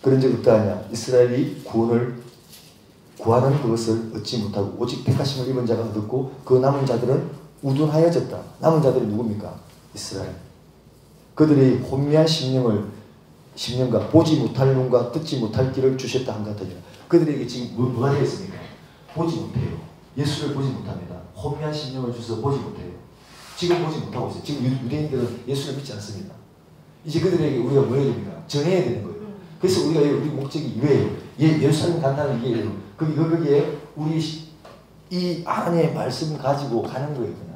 그런 적 없다 하냐? 이스라엘이 구하는 그것을 얻지 못하고 오직 택하심을 입은 자가 얻었고 그 남은 자들은 우둔하여졌다. 남은 자들이 누굽니까? 이스라엘. 그들이 혼미한 심령과 보지 못할 눈과 듣지 못할 귀를 주셨다 한 것 같으니라. 그들에게 지금 뭐가 되었습니까? 보지 못해요. 예수를 보지 못합니다. 혼미한 심령을 주셔서 보지 못해요. 지금 보지 못하고 있어요. 지금 유대인들은 예수를 믿지 않습니다. 이제 그들에게 우리가 뭐 해야 됩니까? 전해야 되는 거예요. 그래서 우리 목적이 이거예요. 예루살렘 간다는 게 거기에 우리 이 하나님의 말씀 가지고 가는 거예요.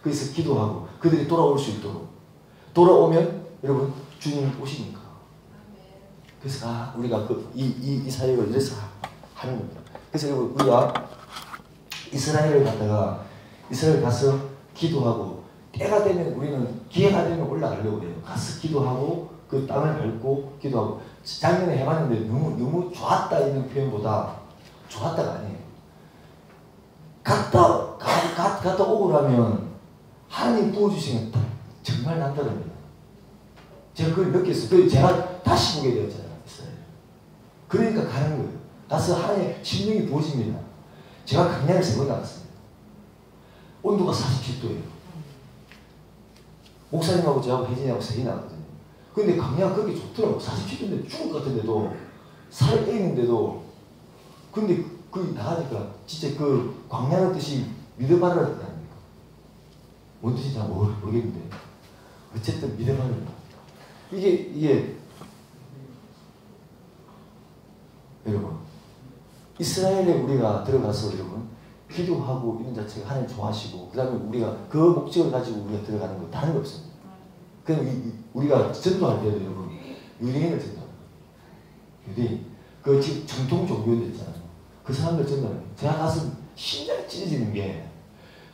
그래서 기도하고 그들이 돌아올 수 있도록 돌아오면 여러분 주님 오시니까. 그래서 우리가 이 사역을 이래서 하는 겁니다. 그래서 여러분 우리가 이스라엘 가서 기도하고 때가 되면 우리는 기회가 되면 올라가려고 해요. 가서 기도하고 그 땅을 밟고 기도하고 작년에 해봤는데 너무 좋았다 이런 표현보다 좋았다가 아니에요. 갔다 오고 나면 하나님 부어주시면 정말 남다릅니다. 제가 그걸 느꼈어요. 제가 다시 보게 되었잖아요. 그러니까 가는 거예요. 가서 하나님의 심령이 부어집니다. 제가 강야를 3번 나갔습니다. 온도가 47도예요. 목사님하고 저하고 혜진이하고 3개 나갔거든요. 근데 강야가 그렇게 좋더라고. 47도인데 죽을 것 같은데도 살을 떼는데도 근데 나가니까 진짜 광야의 뜻이 믿어봐라 아닙니까? 뭔 뜻인지 잘 모르겠는데 어쨌든 믿어봐라. 이게 여러분 이스라엘에 우리가 들어가서 여러분 기도하고 이런 자체가 하나님 좋아하시고 그 다음에 우리가 그 목적을 가지고 우리가 들어가는 거 다른 거 없습니다. 그럼 우리가 전도할 때도 여러분 유대인을 전도합니다. 유대인 지금 정통 종교인들 있잖아요. 그 사람들 전도하는 제가 가서 심장이 찢어지는 게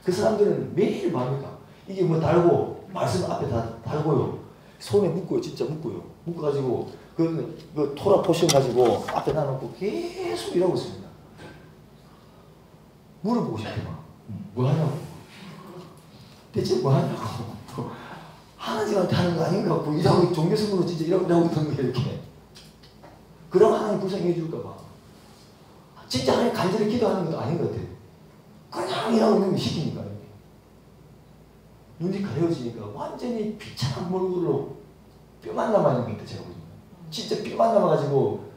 그 사람들은 매일 뭡니까? 이게 뭐 달고 말씀 앞에 다 달고요. 손에 묶고요. 진짜 묶고요. 묶어가지고 그 토라 포션 가지고 앞에 놔놓고 계속 일하고 있습니다. 물어보고 싶어요. 뭐 하냐고. 대체 뭐 하냐고. 하나님한테 하는 거 아닌가 뭐 일하고 종교성으로 진짜 일하고 있는 거예요. 이렇게. 그럼 하나님 불쌍해 줄까봐. 진짜 하나님 간절히 기도하는 것도 아닌 것 같아요. 그냥 일하고 있는 거 시키니까요. 눈이 가려지니까 완전히 비참한 얼굴로 뼈만 남아있는 것 같아요. 제가 보니까. 진짜 뼈만 남아가지고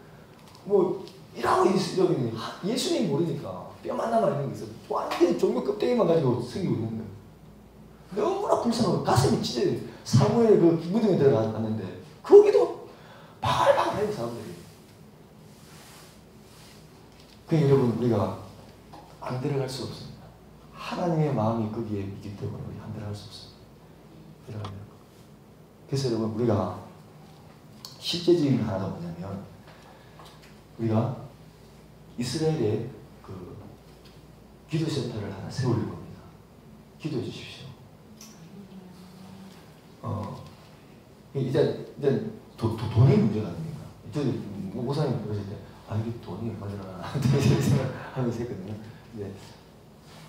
뭐 일하고 있으려니 예수님 모르니까 뼈만 남아있는 게 있어요. 완전히 종교 껍데기만 가지고 생기고 있는 거예요. 너무나 불쌍하고 가슴이 찢어요. 사무엘 그 무덤에 들어갔는데 거기도 바글바글해요 사람들이. 그러니까 여러분 우리가 안 들어갈 수 없습니다. 하나님의 마음이 거기에 있기 때문에 우리 안 들어갈 수 없습니다. 들어가면. 그래서 여러분 우리가 실제적인 하나가 뭐냐면 우리가 이스라엘에 그 기도센터를 하나 세울 겁니다. 기도해 주십시오. 일단 돈이 문제가 아닙니까? 저기 목사님 그러실 때 이게 돈이 얼마나 생각하면서 했거든요. 근데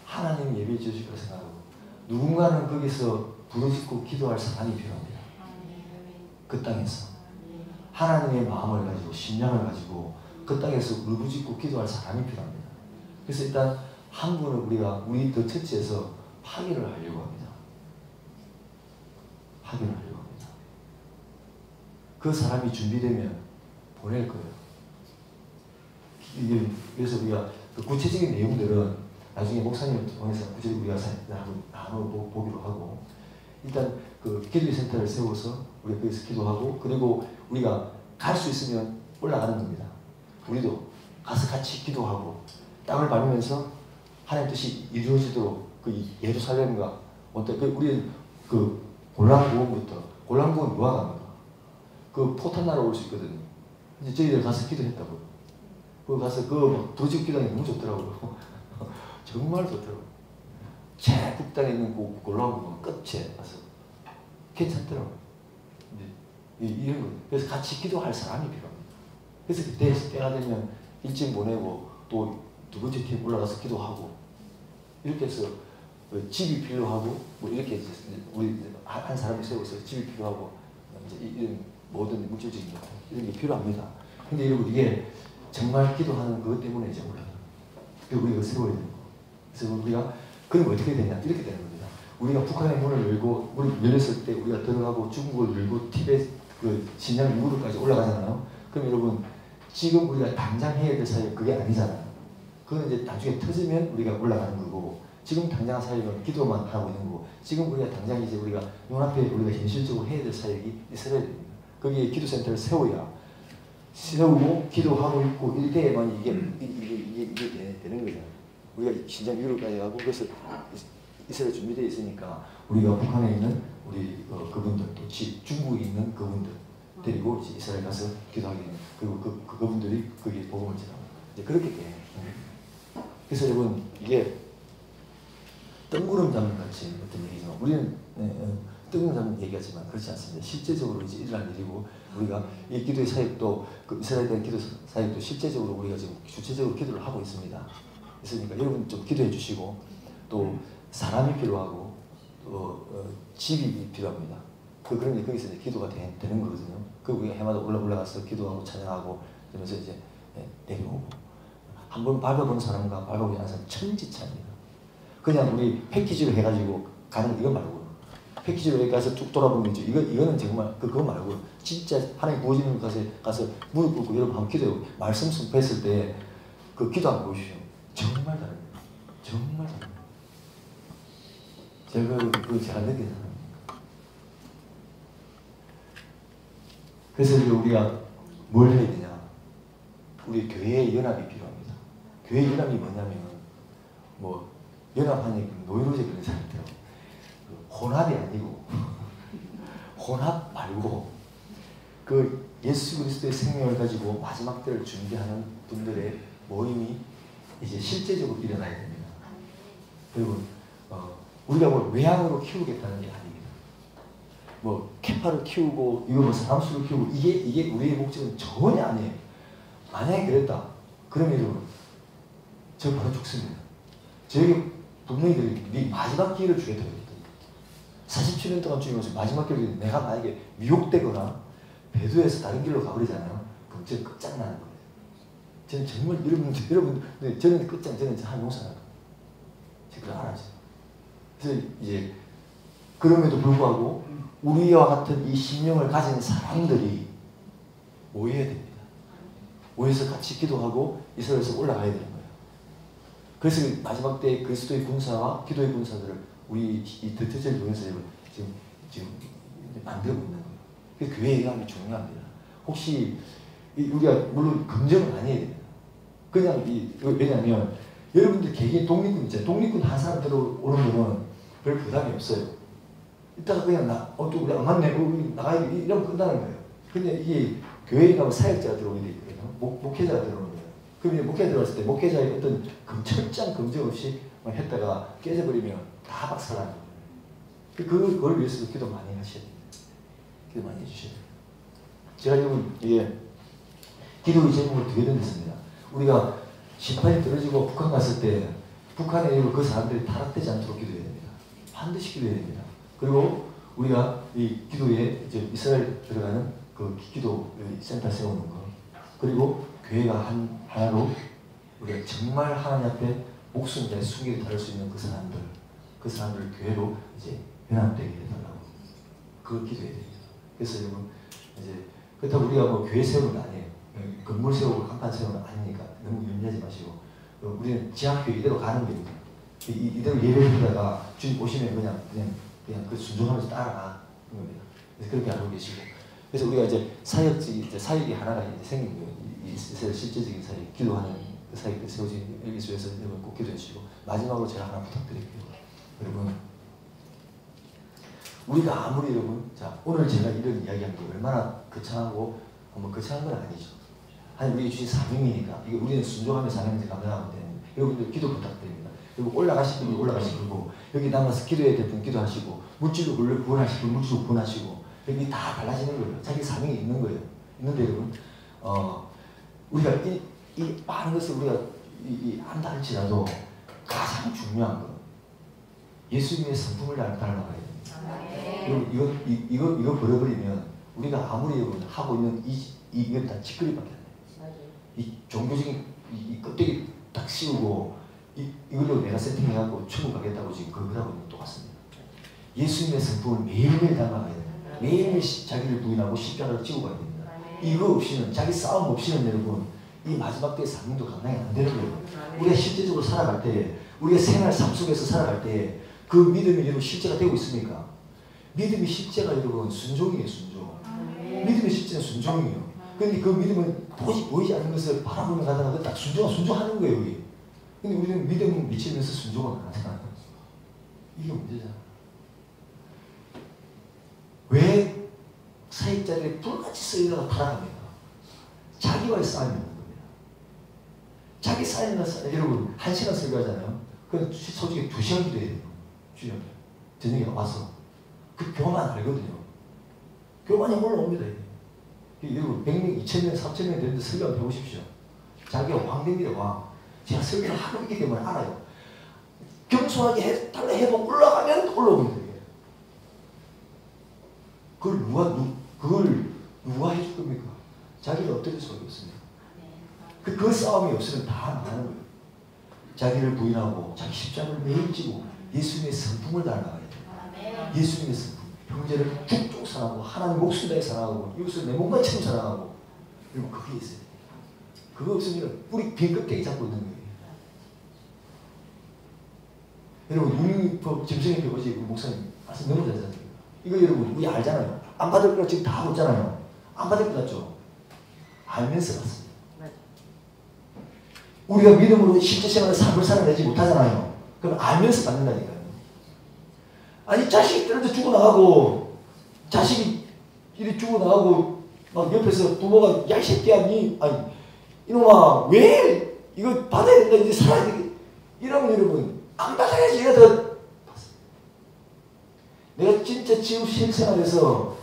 하나님 예배해 주실 걸 생각하고 누군가는 거기서 부르짖고 기도할 사람이 필요합니다. 그 땅에서 하나님의 마음을 가지고 심령을 가지고 그 땅에서 울부짖고 기도할 사람이 필요합니다. 그래서 일단 한 분을 우리 더 처치에서 파기를 하려고 합니다. 파기를 하려고 합니다. 그 사람이 준비되면 보낼 거예요. 그래서 우리가 그 구체적인 내용들은 나중에 목사님을 통해서 구체적으로 우리가 나눠보기로 하고 일단 그 기도의 센터를 세워서 우리가 거기서 기도하고, 그리고 우리가 갈 수 있으면 올라가는 겁니다. 우리도 가서 같이 기도하고 땅을 밟으면서 하나님 뜻이 이루어지도록 그 예루살렘과 어떤 우리는 그 골란구원부터, 골란구원 유학합니다. 그 포탄 날아올 수 있거든요. 이제 저희들 가서 기도했다고요. 그 가서 그 도지국 기도하기 너무 좋더라고요. 정말 좋더라고요. 제 북단에 있는 그 골란구원 끝에 가서 괜찮더라고요. 이런 거. 그래서 같이 기도할 사람이 필요합니다. 그래서 그때 때가 되면 일찍 보내고 또 두 번째 팀 올라가서 기도하고 이렇게 해서 집이 필요하고 뭐 이렇게 우리 한 사람이 세워서 집이 필요하고 이제 이런 모든 물질적인 것 이런 게 필요합니다. 근데 여러분 이게 정말 기도하는 것 때문에 이제 우리가 이걸 세워야 되는 거. 그래서 우리가 그럼 어떻게 되냐 이렇게 되는 겁니다. 우리가 북한의 문을 열고 문을 열렸을 때 우리가 들어가고 중국을 열고 티베트 그 신장 유구르까지 올라가잖아요. 그럼 여러분 지금 우리가 당장 해야 될 사역 그게 아니잖아요. 그건 이제 나중에 터지면 우리가 올라가는 거고, 지금 당장 사역은 기도만 하고 있는 거고, 지금 우리가 당장 이제 우리가 눈앞에 우리가 현실적으로 해야 될 사역이 있어야 됩니다. 거기에 기도센터를 세우고 기도하고 있고 이때만 이게 되는 거잖아요. 우리가 신장 유럽까지 가고 그래서 이스라엘 준비되어 있으니까 우리가 북한에 있는 우리 그분들 또 중국에 있는 그분들 데리고 이제 이스라엘 가서 기도하게 되는, 그리고 그분들이 거기에 복음을 전하고 이제 그렇게 돼요. 그래서 여러분 이게 뜬구름 잡는 같이 어떤 얘기지만 우리는 뜬구름 잡는 얘기하지만 그렇지 않습니다. 실제적으로 이제 일어날 일이고, 우리가 이 기도의 사역도 그 이스라엘에 대한 기도 사역도 실제적으로 우리가 지금 주체적으로 기도를 하고 있습니다. 그러니까 여러분 좀 기도해 주시고, 또 사람이 필요하고 또 집이 필요합니다. 그런 게 거기서 이제 기도가 되는 거거든요. 그 우리가 해마다 올라가서 기도하고 찬양하고 그러면서 이제 내려오고, 한번 밟아본 사람과 밟아보지 않은 사람 천지차입니다. 그냥 우리 패키지로 해가지고 가는 이거 말고, 패키지로 여기 가서 쭉 돌아보는 거죠. 이거는 정말 그거 말고 진짜 하나님 부어지는 가서 무릎 꿇고 여러분 한번 기도해요. 말씀 선포했을 때 그 기도 한번 보십시오. 정말 다릅니다. 정말 다릅니다. 제가 느끼는 사람입니다. 그래서 우리가 뭘 해야 되냐? 우리 교회의 연합이 필요합니다. 교회 연합이 뭐냐면 뭐 연합하니 노이로제 그런 사람들 혼합이 아니고 혼합 말고 그 예수 그리스도의 생명을 가지고 마지막 때를 준비하는 분들의 모임이 이제 실제적으로 일어나야 됩니다. 그리고 우리가 뭐 외향으로 키우겠다는 게 아닙니다. 뭐 캐파를 키우고 이거 뭐 사람 수를 키우고 이게 우리의 목적은 전혀 아니에요. 만약에 그랬다 그러면 저 바로 죽습니다. 저에게 분명히 마지막 기회를 주겠다고 했거든요. 47년 동안 주님께서 마지막 기회를 내가 만약에 미혹되거나 배도해서 다른 길로 가버리잖아요. 그럼 저는 끝장나는 거예요. 저는 정말 여러분 저는 저는 한 용서하는 거예요. 제가 알아죠. 그래서 이제 그럼에도 불구하고 우리와 같은 이 신령을 가진 사람들이 모여야 됩니다. 모여서 같이 기도하고 이스라엘에서 올라가야 되는 거예요. 그래서 마지막 때 그리스도의 군사와 기도의 군사들을 우리 이 드트젤 교회에서 지금 만들고 있는 거예요. 그래서 교회의 연합이 중요합니다. 혹시 우리가 물론 긍정은 아니어야 됩니다. 그냥 왜냐하면 여러분들 개개인 독립군 있잖아요. 독립군 한 사람 들어오는 거는 별 부담이 없어요. 이따가 그냥 또 우리 안 맞네, 우리 나가야 돼, 이러면 끝나는 거예요. 근데 이게 교회에 가면 사역자가 들어오게 돼 있거든요. 목회자가 들어오는 거예요. 그럼 목회자 들어왔을 때 목회자의 어떤 철저한 검증 없이 했다가 깨져버리면 다 박살나는 거예요. 그걸 위해서도 기도 많이 하셔야 돼요. 기도 많이 해주셔야 돼요. 제가 여러분 이게 기도의 제목을 두게 던졌습니다. 우리가 심판이 떨어지고 북한 갔을 때 북한에 그 사람들이 타락되지 않도록 기도해야 됩니다. 반드시 기도해야 됩니다. 그리고 우리가 이 기도에 이제 이스라엘 들어가는 그 기도 센터 세우는 거, 그리고 교회가 하나로 우리가 정말 하나님 앞에 목숨 내 숨기를 다룰 수 있는 그 사람들 교회로 이제 연합되게 해달라고 그걸 기도해야 됩니다. 그래서 여러분 이제 그렇다고 우리가 뭐 교회 세우는 거 아니에요. 건물 세우고 간판 세우는 거 아니니까 너무 염려하지 마시고 우리는 지하교회 이대로 가는 겁니다. 이대로 예배드리다가 주님 오시면 그냥 그냥 그 순종하면서 따라가는 겁니다. 그래서 그렇게 알고 계시고, 그래서 우리가 이제 사역이 하나가 이제 생긴 거예요. 이 실제적인 사역, 기도하는 그 사역이 세워진 일기수에서 여러분 꼭 기도해 주시고, 마지막으로 제가 하나 부탁드릴게요. 여러분, 우리가 아무리 여러분, 자 오늘 제가 이런 이야기한 게 얼마나 거창하고 뭐 거창한 건 아니죠. 아니 우리 주신 사명이니까 이거 우리는 순종하며 사명을 감당하면 되는. 여러분들 기도 부탁드립니다. 그리고 올라가실 분이 올라가시고, 여기 남아서 기도해야 될 분 기도하시고, 물질로 구원하실 분 물질로 구원하시고, 여기 다 달라지는 거예요. 자기 사명이 있는 거예요. 있는데 여러분, 우리가 이 많은 것을 우리가 안다 할지라도 가장 중요한 건 예수님의 성품을 닮아가야 됩니다. 이거 버려버리면 우리가 아무리 여러분 하고 있는 이건 다 짓거리밖에 안 돼요. 이 종교적인 이 껍데기 딱 씌우고 이걸로 내가 세팅해갖고 천국 가겠다고 지금 그거하고 똑같습니다. 예수님의 성품을 매일매일 닮아가야 됩니다. 매일매일 자기를 부인하고 십자가를 지고 가야 됩니다. 이거 없이는, 자기 싸움 없이는 여러분 이 마지막 때의 사명도 감당이 안 되는 거예요. 우리가 실제적으로 살아갈 때, 우리가 생활 삶 속에서 살아갈 때 그 믿음이 여러분 실제가 되고 있습니까? 믿음이 실제가 여러분 순종이에요. 순종. 믿음의 실제는 순종이에요. 그런데 그 믿음은 도저히 보이지 않는 것을 바라보며 가다가 딱 순종하는 거예요. 여기. 근데 우리는 믿음은 미치면서 순종을 안 하잖아요. 이게 문제잖아. 왜 사역자들이 불같이 쓰이다가 타락합니까? 자기와의 싸움이 있는 겁니다. 자기 싸움이나 여러분 1시간 설교하잖아요. 그럼 솔직히 2시간 기도해야 돼요. 주님 저녁에 와서 그 교만 알거든요. 교만이 올라옵니다. 여러분 100명, 2000명, 3000명 되는데 설교 한번 해보십시오. 자기가 왕 됩니다. 왕. 제가 설교를 하고 있기 때문에 알아요. 겸손하게 해달라 해보면 올라가면 올라옵니다. 그걸 누가 해줄 겁니까? 자기가 어떻게 수밖에 없습니다. 그 싸움이 없으면 다 망하는 거예요. 자기를 부인하고 자기 십자가를 매일 지고 예수님의 성품을 닮아가야 돼요. 예수님의 성품. 형제를 쭉쭉 사랑하고 하나님 목숨 다해 사랑하고 이웃을 내 몸같이 사랑하고, 그리고 그게 있어요. 그거 없으면 뿌리 빈 껍데기 잡고 있는 거예요. 여러분 윤리법 점성의 어제 목사님 말씀 너무 잘 하셨어요. 이거 여러분 우리 알잖아요. 안 받을 거 지금 다 하고 있잖아요. 안 받을 거 같죠? 알면서 받습니다. 우리가 믿음으로 실제 생활을 삶을 살아내지 못하잖아요. 그럼 알면서 받는다니까요. 아니 자식이 떨어져 죽어나가고, 자식이 이리 죽어나가고 막 옆에서 부모가 야 이 새끼야 니 아니 이놈아 왜 이거 받아야 된다 이제 살아야 돼 이러면 여러분 안 받아야지. 얘가 더 내가 진짜 지금 실생활에서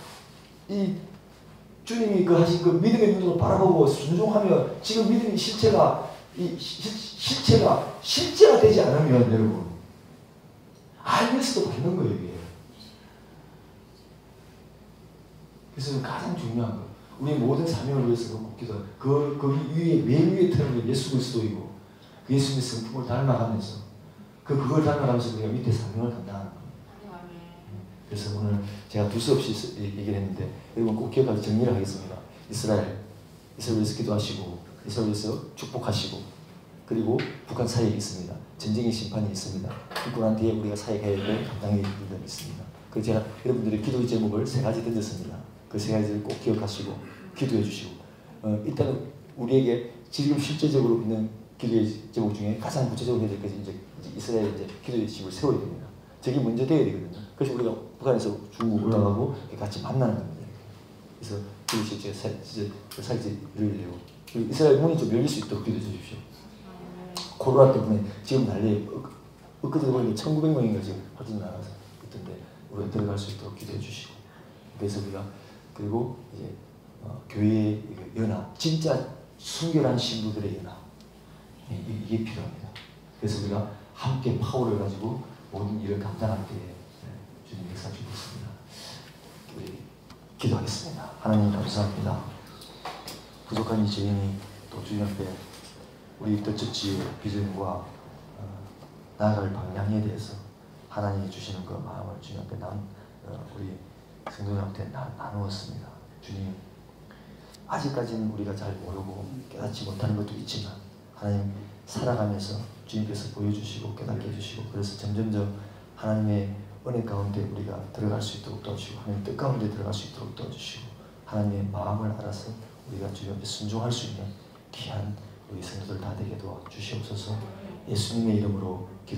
이 주님이 그 하신 그 믿음의 눈으로 바라보고 순종하며 지금 믿음의 실체가 실제가 되지 않으면 여러분 알면서도 받는 거예요. 이게. 그래서 가장 중요한 거, 우리 모든 사명을 위해서 꼭 기도하고 그 위에 맨 위에 터는 게 예수 그리스도이고 그 예수님의 성품을 닮아가면서 그걸 닮아가면서 우리가 밑에 사명을 감당하는 겁니다. 그래서 오늘 제가 둘 수 없이 얘기를 했는데 여러분 꼭 기억하고 정리를 하겠습니다. 이스라엘에서 기도하시고 이스라엘에서 축복하시고, 그리고 북한 사역이 있습니다. 전쟁의 심판이 있습니다. 그리고 난 뒤에 우리가 사역해야 될 감당의 일들이 있습니다. 그래서 제가 여러분들의 기도의 제목을 3가지 던졌습니다. 그 3가지를 꼭 기억하시고 기도해 주시고, 일단은 우리에게 지금 실제적으로 있는 기도의 제목 중에 가장 구체적으로 해야 될 것이 이제 이스라엘 이제 기도의 집을 세워야 됩니다. 저게 먼저 돼야 되거든요. 그래서 우리가 북한에서 중국 올라가고 같이 만나는 겁니다. 그래서 그것이 제가 사역을 이루려고. 이스라엘 문이 좀 열릴 수 있도록 기도해 주십시오. 코로나 때문에 지금 난리, 엊그제 보니까 1900명인가 지금 확진 나가서 있던데 우리가 들어갈 수 있도록 기도해 주시고, 그래서 우리가 그리고 이제 교회의 연합, 진짜 순결한 신부들의 연합, 이게 필요합니다. 그래서 우리가 함께 파워를 가지고 모든 일을 감당할 때에 주님 역사 주겠습니다. 우리 기도하겠습니다. 하나님 감사합니다. 부족한 이 죄인이 또 주님 앞에 우리 뜻처지의 비전과 나아갈 방향에 대해서 하나님이 주시는 그 마음을 주님 앞에 우리 성도님한테 나누었습니다. 주님, 아직까지는 우리가 잘 모르고 깨닫지 못하는 것도 있지만 하나님 살아가면서 주님께서 보여주시고 깨닫게 해주시고, 그래서 점점점 하나님의 은혜 가운데 우리가 들어갈 수 있도록 도와주시고 하나님 뜻 가운데 들어갈 수 있도록 도와주시고 하나님의 마음을 알아서 우리가 주님 앞에 순종할 수 있는 귀한 우리 성도들 다 되게 도와주시옵소서. 예수님의 이름으로 기도